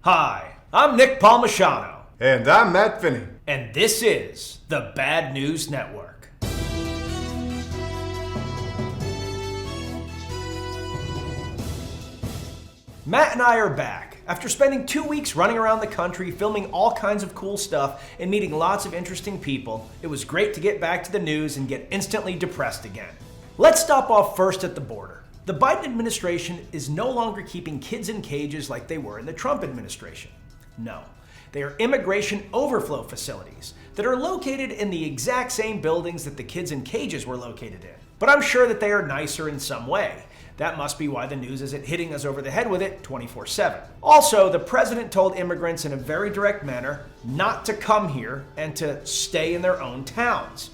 Hi, I'm Nick Palmisano. And I'm Matt Finney. And this is the Bad News Network. Matt and I are back. After spending 2 weeks running around the country, filming all kinds of cool stuff, and meeting lots of interesting people, it was great to get back to the news and get instantly depressed again. Let's stop off first at the border. The Biden administration is no longer keeping kids in cages like they were in the Trump administration. No, they are immigration overflow facilities that are located in the exact same buildings that the kids in cages were located in. But I'm sure that they are nicer in some way. That must be why the news isn't hitting us over the head with it 24/7. Also, the president told immigrants in a very direct manner not to come here and to stay in their own towns.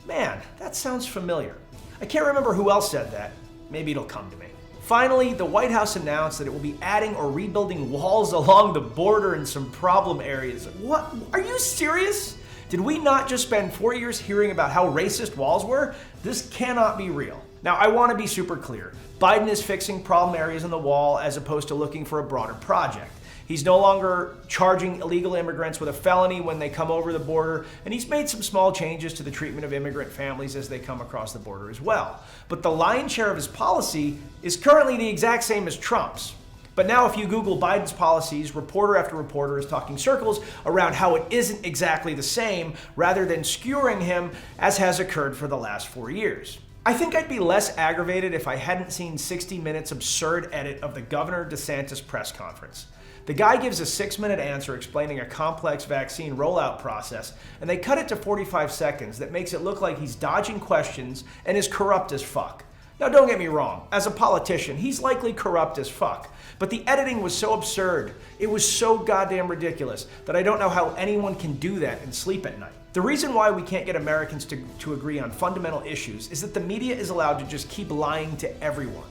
Man, that sounds familiar. I can't remember who else said that. Maybe it'll come to me. Finally, the White House announced that it will be adding or rebuilding walls along the border in some problem areas. What? Are you serious? Did we not just spend 4 years hearing about how racist walls were? This cannot be real. Now, I want to be super clear. Biden is fixing problem areas on the wall as opposed to looking for a broader project. He's no longer charging illegal immigrants with a felony when they come over the border, and he's made some small changes to the treatment of immigrant families as they come across the border as well. But the lion's share of his policy is currently the exact same as Trump's. But now if you Google Biden's policies, reporter after reporter is talking circles around how it isn't exactly the same, rather than skewering him as has occurred for the last 4 years. I think I'd be less aggravated if I hadn't seen 60 Minutes' absurd edit of the Governor DeSantis press conference. The guy gives a 6-minute answer explaining a complex vaccine rollout process, and they cut it to 45 seconds that makes it look like he's dodging questions and is corrupt as fuck. Now don't get me wrong, as a politician, he's likely corrupt as fuck, but the editing was so absurd, it was so goddamn ridiculous, that I don't know how anyone can do that and sleep at night. The reason why we can't get Americans to agree on fundamental issues is that the media is allowed to just keep lying to everyone.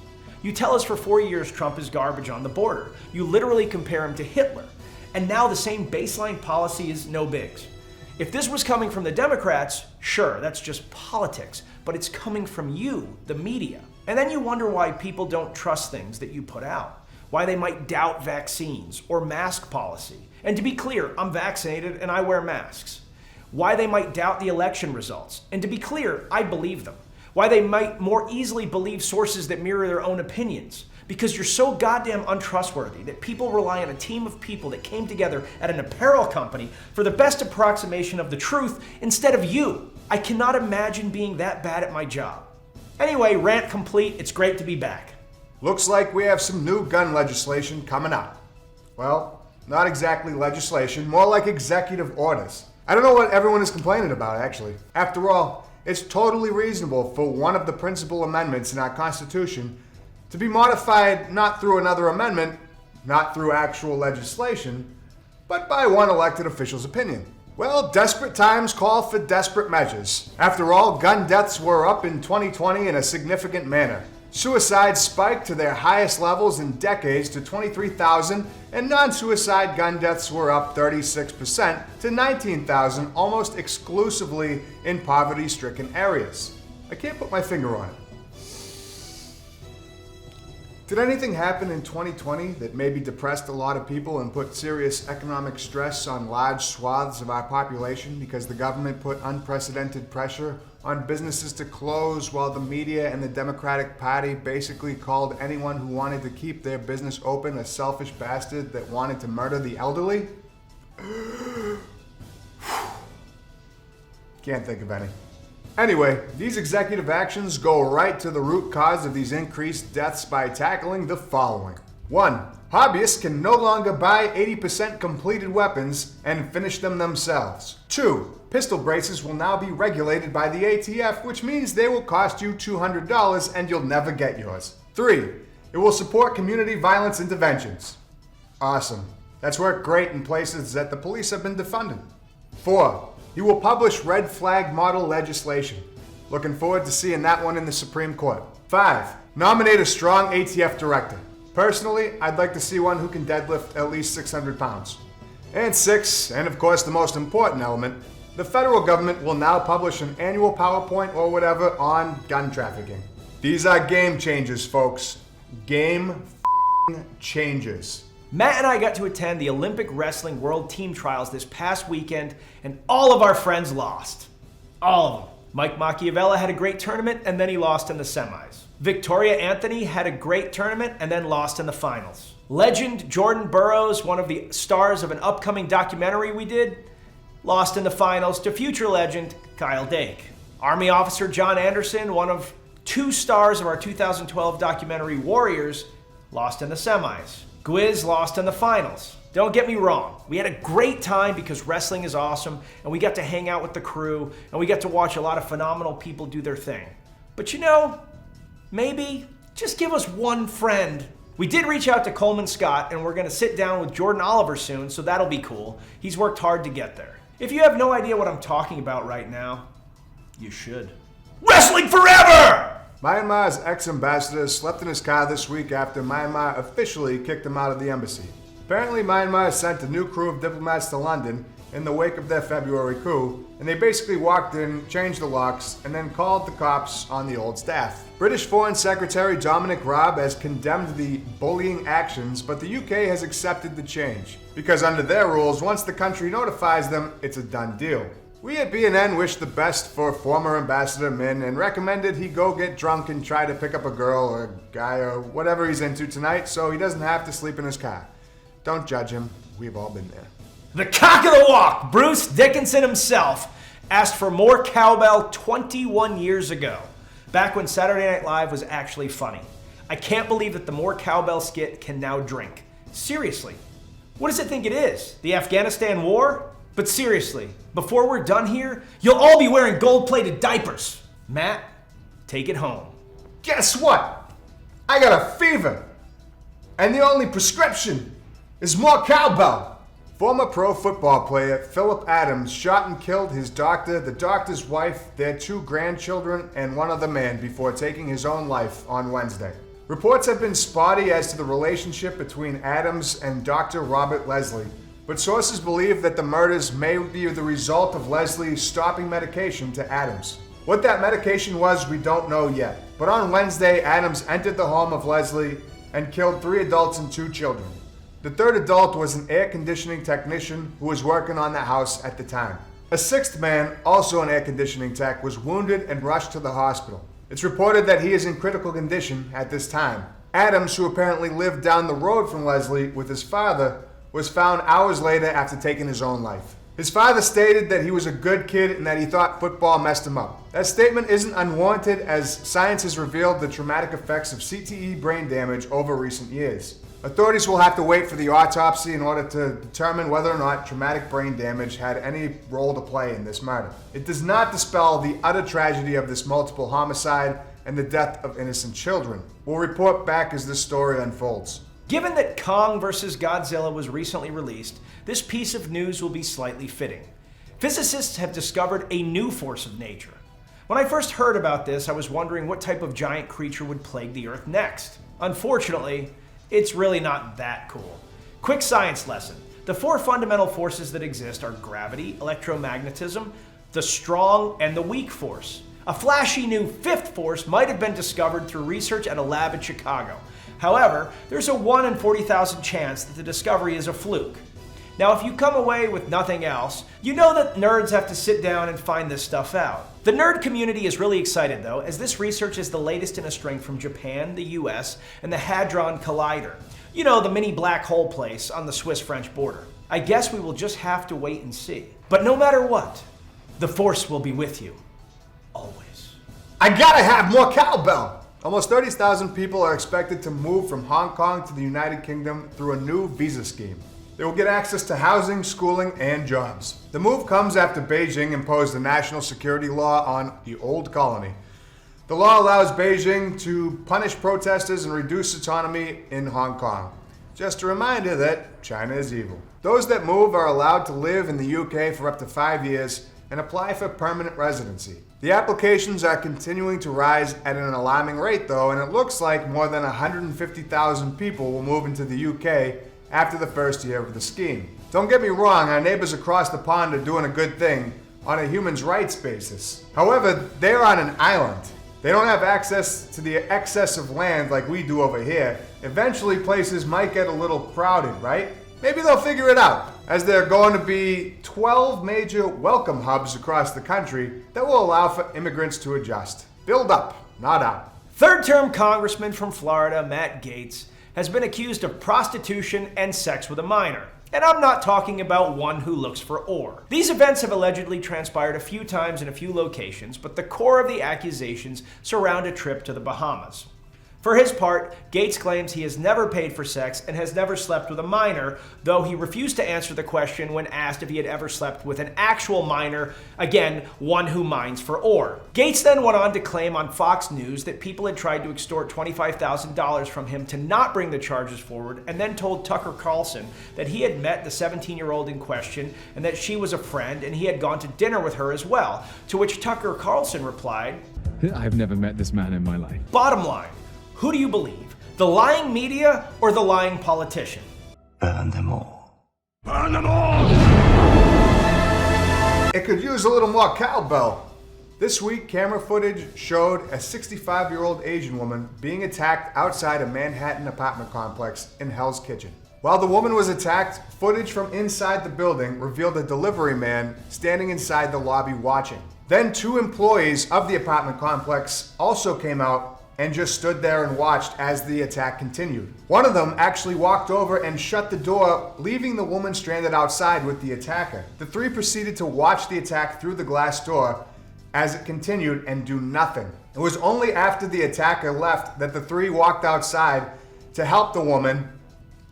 You tell us for 4 years Trump is garbage on the border. You literally compare him to Hitler. And now the same baseline policy is no bigs. If this was coming from the Democrats, sure, that's just politics. But it's coming from you, the media. And then you wonder why people don't trust things that you put out. Why they might doubt vaccines or mask policy. And to be clear, I'm vaccinated and I wear masks. Why they might doubt the election results. And to be clear, I believe them. Why they might more easily believe sources that mirror their own opinions. Because you're so goddamn untrustworthy that people rely on a team of people that came together at an apparel company for the best approximation of the truth instead of you. I cannot imagine being that bad at my job. Anyway, rant complete. It's great to be back. Looks like we have some new gun legislation coming up. Well, not exactly legislation, more like executive orders. I don't know what everyone is complaining about, actually. After all, it's totally reasonable for one of the principal amendments in our Constitution to be modified not through another amendment, not through actual legislation, but by one elected official's opinion. Well, desperate times call for desperate measures. After all, gun deaths were up in 2020 in a significant manner. Suicides spiked to their highest levels in decades to 23,000, and non-suicide gun deaths were up 36% to 19,000, almost exclusively in poverty-stricken areas. I can't put my finger on it. Did anything happen in 2020 that maybe depressed a lot of people and put serious economic stress on large swaths of our population because the government put unprecedented pressure on businesses to close while the media and the Democratic Party basically called anyone who wanted to keep their business open a selfish bastard that wanted to murder the elderly? Can't think of any. Anyway, these executive actions go right to the root cause of these increased deaths by tackling the following. 1. Hobbyists can no longer buy 80% completed weapons and finish them themselves. 2. Pistol braces will now be regulated by the ATF, which means they will cost you $200 and you'll never get yours. 3. It will support community violence interventions. Awesome. That's worked great in places that the police have been defunding. 4. You will publish red flag model legislation. Looking forward to seeing that one in the Supreme Court. 5. Nominate a strong ATF director. Personally, I'd like to see one who can deadlift at least 600 pounds. And 6, and of course the most important element, the federal government will now publish an annual PowerPoint or whatever on gun trafficking. These are game changers, folks. Game changers. Matt and I got to attend the Olympic Wrestling World Team Trials this past weekend, and all of our friends lost. All of them. Mike Machiavella had a great tournament, and then he lost in the semis. Victoria Anthony had a great tournament, and then lost in the finals. Legend Jordan Burroughs, one of the stars of an upcoming documentary we did, lost in the finals to future legend Kyle Dake. Army officer John Anderson, one of 2 stars of our 2012 documentary Warriors, lost in the semis. Gwiz lost in the finals. Don't get me wrong, we had a great time because wrestling is awesome, and we got to hang out with the crew, and we got to watch a lot of phenomenal people do their thing. But you know, maybe just give us one friend. We did reach out to Coleman Scott, and we're going to sit down with Jordan Oliver soon, so that'll be cool. He's worked hard to get there. If you have no idea what I'm talking about right now, you should. Wrestling forever! Myanmar's ex-ambassador slept in his car this week after Myanmar officially kicked him out of the embassy. Apparently, Myanmar sent a new crew of diplomats to London in the wake of their February coup, and they basically walked in, changed the locks, and then called the cops on the old staff. British Foreign Secretary Dominic Raab has condemned the bullying actions, but the UK has accepted the change, because under their rules, once the country notifies them, it's a done deal. We at BNN wish the best for former Ambassador Min and recommended he go get drunk and try to pick up a girl or a guy or whatever he's into tonight so he doesn't have to sleep in his car. Don't judge him. We've all been there. The cock of the walk, Bruce Dickinson himself, asked for more cowbell 21 years ago, back when Saturday Night Live was actually funny. I can't believe that the More Cowbell skit can now drink. Seriously, what does it think it is? The Afghanistan war? But seriously, before we're done here, you'll all be wearing gold-plated diapers. Matt, take it home. Guess what? I got a fever. And the only prescription is more cowbell. Former pro football player Philip Adams shot and killed his doctor, the doctor's wife, their 2 grandchildren, and one other man before taking his own life on Wednesday. Reports have been spotty as to the relationship between Adams and Dr. Robert Leslie, but sources believe that the murders may be the result of Leslie stopping medication to Adams. What that medication was, we don't know yet. But on Wednesday, Adams entered the home of Leslie and killed 3 adults and 2 children. The 3rd adult was an air conditioning technician who was working on the house at the time. A 6th man, also an air conditioning tech, was wounded and rushed to the hospital. It's reported that he is in critical condition at this time. Adams, who apparently lived down the road from Leslie with his father, was found hours later after taking his own life. His father stated that he was a good kid and that he thought football messed him up. That statement isn't unwarranted, as science has revealed the traumatic effects of CTE brain damage over recent years. Authorities will have to wait for the autopsy in order to determine whether or not traumatic brain damage had any role to play in this murder. It does not dispel the utter tragedy of this multiple homicide and the death of innocent children. We'll report back as this story unfolds. Given that Kong vs. Godzilla was recently released, this piece of news will be slightly fitting. Physicists have discovered a new force of nature. When I first heard about this, I was wondering what type of giant creature would plague the Earth next. Unfortunately, it's really not that cool. Quick science lesson. The 4 fundamental forces that exist are gravity, electromagnetism, the strong, and the weak force. A flashy new 5th force might have been discovered through research at a lab in Chicago. However, there's a 1 in 40,000 chance that the discovery is a fluke. Now, if you come away with nothing else, you know that nerds have to sit down and find this stuff out. The nerd community is really excited though, as this research is the latest in a string from Japan, the US, and the Hadron Collider. You know, the mini black hole place on the Swiss-French border. I guess we will just have to wait and see. But no matter what, the Force will be with you. Always. I gotta have more cowbell! Almost 30,000 people are expected to move from Hong Kong to the United Kingdom through a new visa scheme. They will get access to housing, schooling, and jobs. The move comes after Beijing imposed a national security law on the old colony. The law allows Beijing to punish protesters and reduce autonomy in Hong Kong. Just a reminder that China is evil. Those that move are allowed to live in the UK for up to 5 years and apply for permanent residency. The applications are continuing to rise at an alarming rate though, and it looks like more than 150,000 people will move into the UK after the first year of the scheme. Don't get me wrong, our neighbors across the pond are doing a good thing on a human rights basis. However, they're on an island. They don't have access to the excess of land like we do over here, Eventually, places might get a little crowded, right? Maybe they'll figure it out, as there are going to be 12 major welcome hubs across the country that will allow for immigrants to adjust. Build up, not out. Third-term Congressman from Florida, Matt Gaetz, has been accused of prostitution and sex with a minor. And I'm not talking about one who looks for ore. These events have allegedly transpired a few times in a few locations, but the core of the accusations surround a trip to the Bahamas. For his part, Gaetz claims he has never paid for sex and has never slept with a minor, though he refused to answer the question when asked if he had ever slept with an actual minor, again, one who mines for ore. Gaetz then went on to claim on Fox News that people had tried to extort $25,000 from him to not bring the charges forward, and then told Tucker Carlson that he had met the 17-year-old in question and that she was a friend and he had gone to dinner with her as well, to which Tucker Carlson replied, "I've never met this man in my life." Bottom line, who do you believe? The lying media or the lying politician? Burn them all. Burn them all! It could use a little more cowbell. This week, camera footage showed a 65-year-old Asian woman being attacked outside a Manhattan apartment complex in Hell's Kitchen. While the woman was attacked, footage from inside the building revealed a delivery man standing inside the lobby watching. Then 2 employees of the apartment complex also came out and just stood there and watched as the attack continued. One of them actually walked over and shut the door, leaving the woman stranded outside with the attacker. The 3 proceeded to watch the attack through the glass door as it continued and do nothing. It was only after the attacker left that the 3 walked outside to help the woman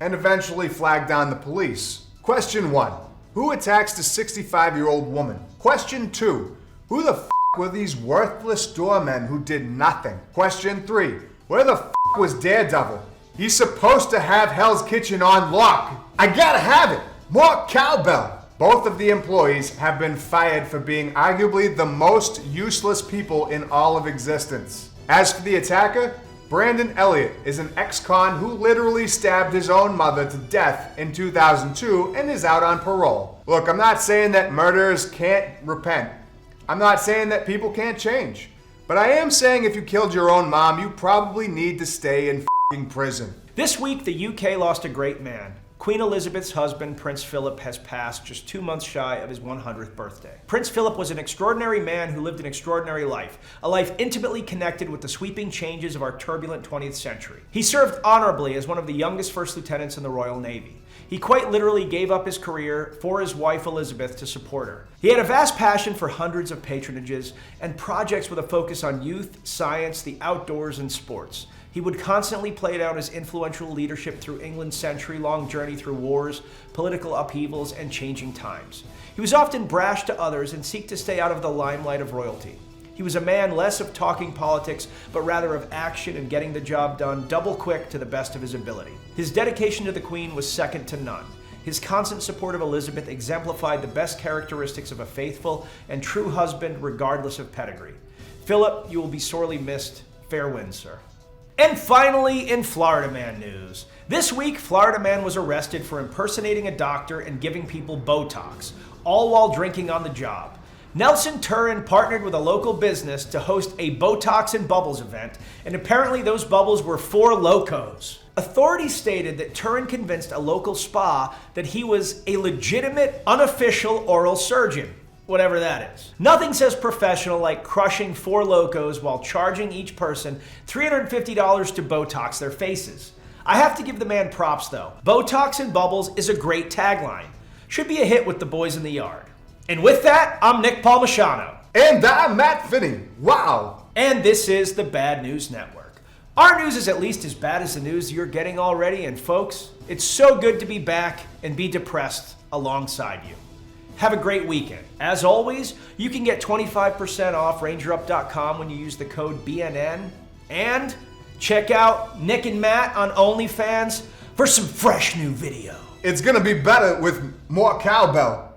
and eventually flagged down the police. Question 1. Who attacks the 65-year-old woman? Question 2. Who the were these worthless doormen who did nothing? Question 3. Where the was Daredevil? He's supposed to have Hell's Kitchen on lock. I gotta have it. More cowbell. Both of the employees have been fired for being arguably the most useless people in all of existence. As for the attacker, Brandon Elliott is an ex-con who literally stabbed his own mother to death in 2002 and is out on parole. Look, I'm not saying that murderers can't repent. I'm not saying that people can't change. But I am saying if you killed your own mom, you probably need to stay in f***ing prison. This week, the UK lost a great man. Queen Elizabeth's husband, Prince Philip, has passed just 2 months shy of his 100th birthday. Prince Philip was an extraordinary man who lived an extraordinary life, a life intimately connected with the sweeping changes of our turbulent 20th century. He served honorably as one of the youngest first lieutenants in the Royal Navy. He quite literally gave up his career for his wife Elizabeth to support her. He had a vast passion for hundreds of patronages and projects with a focus on youth, science, the outdoors, and sports. He would constantly play down his influential leadership through England's century-long journey through wars, political upheavals, and changing times. He was often brash to others and seek to stay out of the limelight of royalty. He was a man less of talking politics, but rather of action and getting the job done double quick to the best of his ability. His dedication to the Queen was second to none. His constant support of Elizabeth exemplified the best characteristics of a faithful and true husband regardless of pedigree. Philip, you will be sorely missed. Fair winds, sir. And finally, in Florida Man news. This week, Florida Man was arrested for impersonating a doctor and giving people Botox, all while drinking on the job. Nelson Turin partnered with a local business to host a Botox and Bubbles event, and apparently those bubbles were 4 Locos. Authorities stated that Turin convinced a local spa that he was a legitimate, unofficial oral surgeon, whatever that is. Nothing says professional like crushing 4 Locos while charging each person $350 to Botox their faces. I have to give the man props though. Botox and Bubbles is a great tagline. Should be a hit with the boys in the yard. And with that, I'm Nick Palmisano. And I'm Matt Finney. Wow. And this is the Bad News Network. Our news is at least as bad as the news you're getting already, and folks, it's so good to be back and be depressed alongside you. Have a great weekend. As always, you can get 25% off rangerup.com when you use the code BNN. And check out Nick and Matt on OnlyFans for some fresh new video. It's gonna be better with more cowbell.